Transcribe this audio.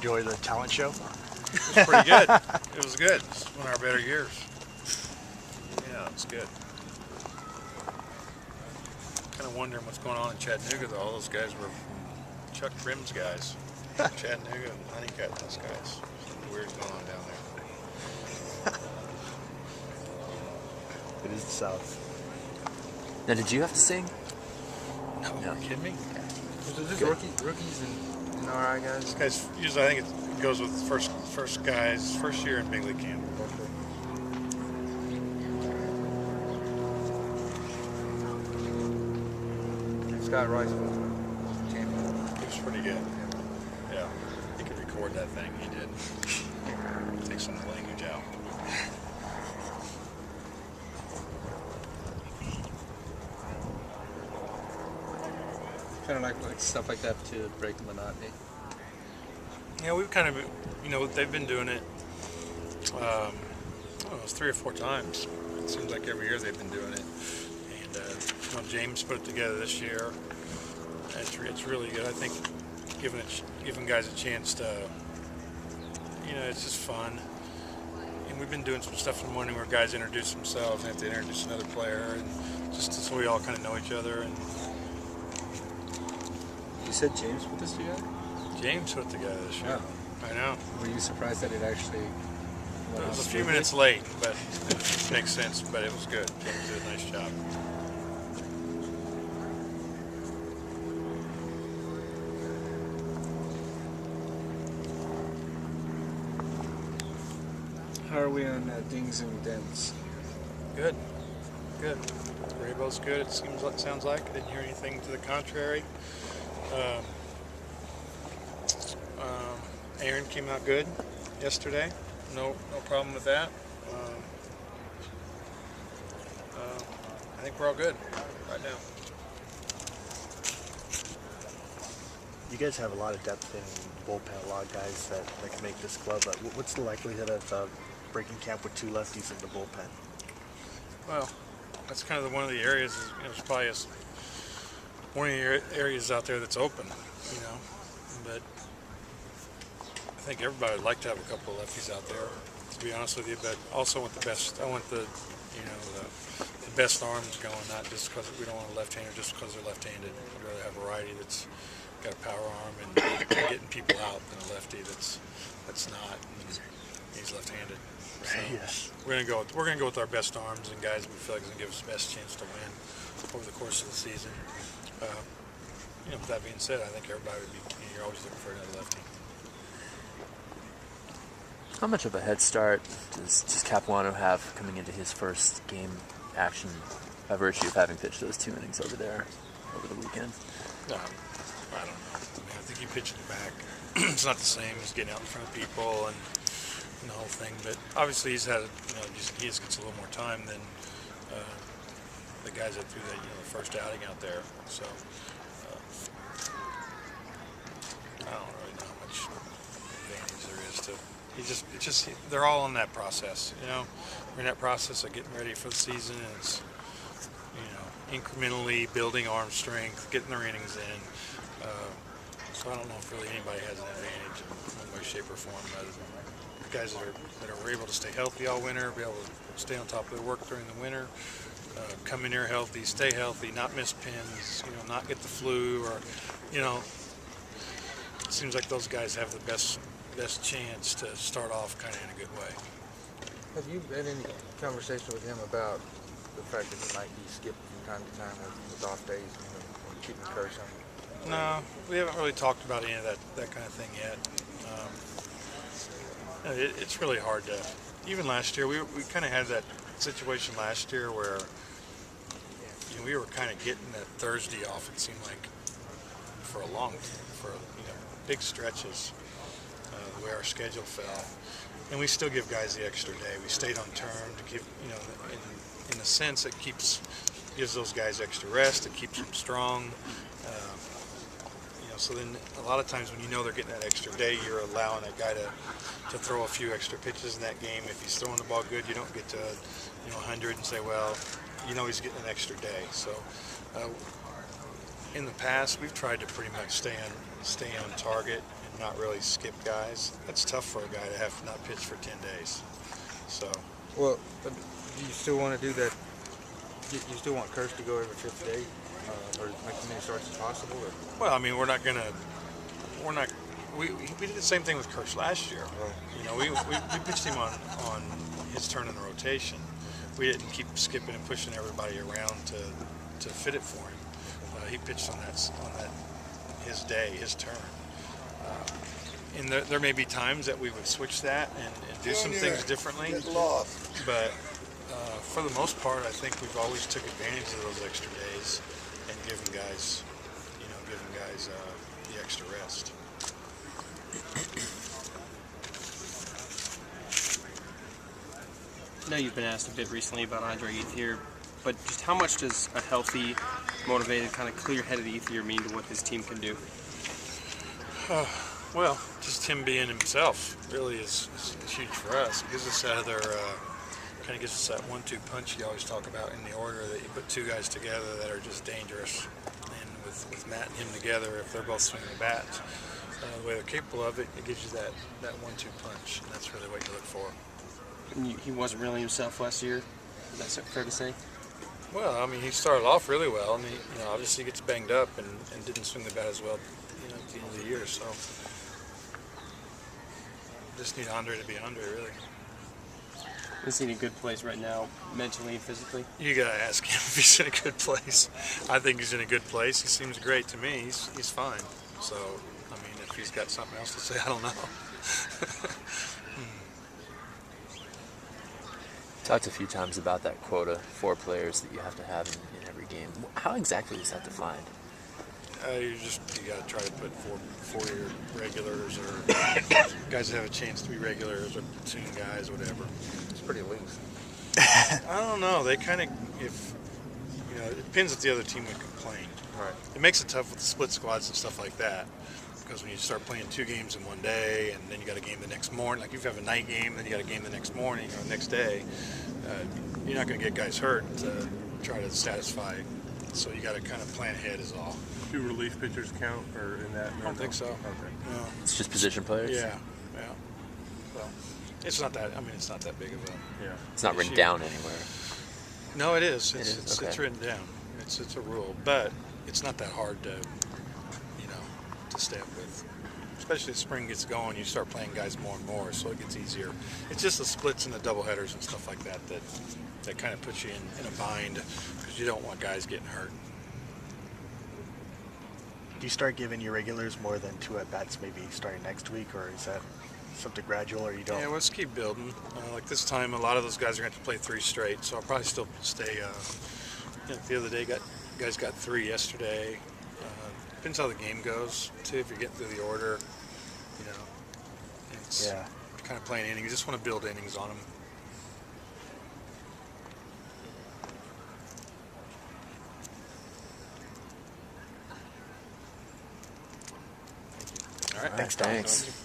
enjoy the talent show? It was pretty good. It was good. It's one of our better years. Yeah, it's good. Kind of wondering what's going on in Chattanooga, though. All those guys were Chuck Prim's guys. Chattanooga and Honeycutt, those guys. Something weird's going on down there. It is the South. Now, did you have to sing? No, are you kidding me? So just rookies and RI guys? This guy's usually, I think it goes with first guys, first year in big league camp. Scott Rice was champion. He was pretty good. Yeah, he could record that thing. He did. Take some of the language out. Kind of like stuff like that to break the monotony. Yeah, we've kind of, they've been doing it. I don't know, it's 3 or 4 times. It seems like every year they've been doing it. And James put it together this year. It's really good. I think giving guys a chance to, it's just fun. And we've been doing some stuff in the morning where guys introduce themselves and have to introduce another player, and just so we all kind of know each other. And you said James put this together? James put it together this year. Yeah. I know. Were you surprised that it actually It was a few minutes late, but it makes sense, but it was good. James did a nice job. How are we on dings and dents? Good. Good. Rabo's good, it sounds like. I didn't hear anything to the contrary. Aaron came out good yesterday. No problem with that. I think we're all good right now. You guys have a lot of depth in bullpen, a lot of guys that can make this club. But what's the likelihood of breaking camp with 2 lefties in the bullpen? Well, that's kind of one of the areas. It's probably one of the areas out there that's open. But I think everybody would like to have a couple of lefties out there, to be honest with you. But also want the best. I want the best arms going, not just because we don't want a left-hander just because they're left-handed. We'd rather have a righty that's got a power arm and getting people out than a lefty that's not. And he's left-handed. So Yes. we're gonna go with our best arms and guys we feel like is gonna give us the best chance to win over the course of the season. With that being said, I think everybody would be. You're always looking for another lefty. How much of a head start does Capuano have coming into his first game action by virtue of having pitched those 2 innings over there over the weekend? No, I don't know. I think he pitched it back. It's not the same as getting out in front of people and the whole thing. But obviously he's had, he just gets a little more time than the guys that threw that, the first outing out there. So I don't really know how much advantage there is to. They're all in that process. We're in that process of getting ready for the season, and it's incrementally building arm strength, getting their innings in. So I don't know if really anybody has an advantage in one way, shape, or form, other than the guys that are able to stay healthy all winter, be able to stay on top of their work during the winter, come in here healthy, stay healthy, not miss pins, not get the flu, or it seems like those guys have the best chance to start off kind of in a good way. Have you had any conversation with him about the fact that he might be skipped from time to time with off days and keeping curse on him? No, we haven't really talked about any of that kind of thing yet. It's really hard to. Even last year, we kind of had that situation last year where we were kind of getting that Thursday off. It seemed like for big stretches, the way our schedule fell, and we still give guys the extra day. We stayed on term to give in a sense it gives those guys extra rest. It keeps them strong. So then a lot of times when they're getting that extra day, you're allowing a guy to throw a few extra pitches in that game. If he's throwing the ball good, you don't get to 100 and say, well, he's getting an extra day. So in the past, we've tried to pretty much stay on target and not really skip guys. That's tough for a guy to have not pitched for 10 days. So. Well, do you still want to do that? You still want Kirsch to go every 5th day, or make as many starts as possible? Or? Well, I mean, we did the same thing with Kirsch last year. Right. You know, we pitched him on his turn in the rotation. We didn't keep skipping and pushing everybody around to fit it for him. He pitched on that his day, his turn. And there may be times that we would switch that and do some things differently. But for the most part, I think we've always took advantage of those extra days and given guys the extra rest. I know you've been asked a bit recently about Andre Ethier, but just how much does a healthy, motivated, kind of clear-headed Ethier mean to what this team can do? Well, just him being himself really is huge for us. It gives us that other, kind of gives us that 1-2 punch you always talk about in the order, that you put two guys together that are just dangerous. And with Matt and him together, if they're both swinging the bats, the way they're capable of it, it gives you that 1-2 punch, and that's really what you look for. And he wasn't really himself last year. Is that fair to say? Well, I mean, he started off really well, and he, obviously gets banged up and didn't swing the bat as well, at the end of the year. So, just need Andre to be Andre, really. Is he in a good place right now, mentally and physically? You gotta ask him if he's in a good place. I think he's in a good place. He seems great to me. He's fine. So, I mean, if he's got something else to say, I don't know. Talked a few times about that quota, 4 players that you have to have in every game. How exactly is that defined? You gotta try to put four of your regulars, or guys that have a chance to be regulars, or platoon guys, whatever. It's pretty loose. I don't know. They kind of, it depends if the other team would complain. Right. It makes it tough with the split squads and stuff like that, because when you start playing 2 games in one day, and then you got a game the next morning, like if you have a night game, then you got a game the next morning or next day, you're not going to get guys hurt to try to satisfy. So you got to kind of plan ahead is all. Do relief pitchers count, or in that? I don't think so. Okay. No. It's just position players? Yeah. Well, it's not that. I mean, it's not that big of a. Yeah. It's not written down anywhere. No, it is. It's It's written down. It's a rule, but it's not that hard to stay up with. Especially as spring gets going, you start playing guys more and more, so it gets easier. It's just the splits and the doubleheaders and stuff like that that kind of puts you in a bind, because you don't want guys getting hurt. Do you start giving your regulars more than 2 at-bats maybe starting next week, or is that something gradual, or you don't? Yeah, let's keep building. Like this time, a lot of those guys are going to have to play 3 straight, so I'll probably still stay. The other day, guys got 3 yesterday. Depends how the game goes, too. If you're getting through the order, it's kind of playing innings. You just want to build innings on them. All right. Thanks, Tom. Thanks.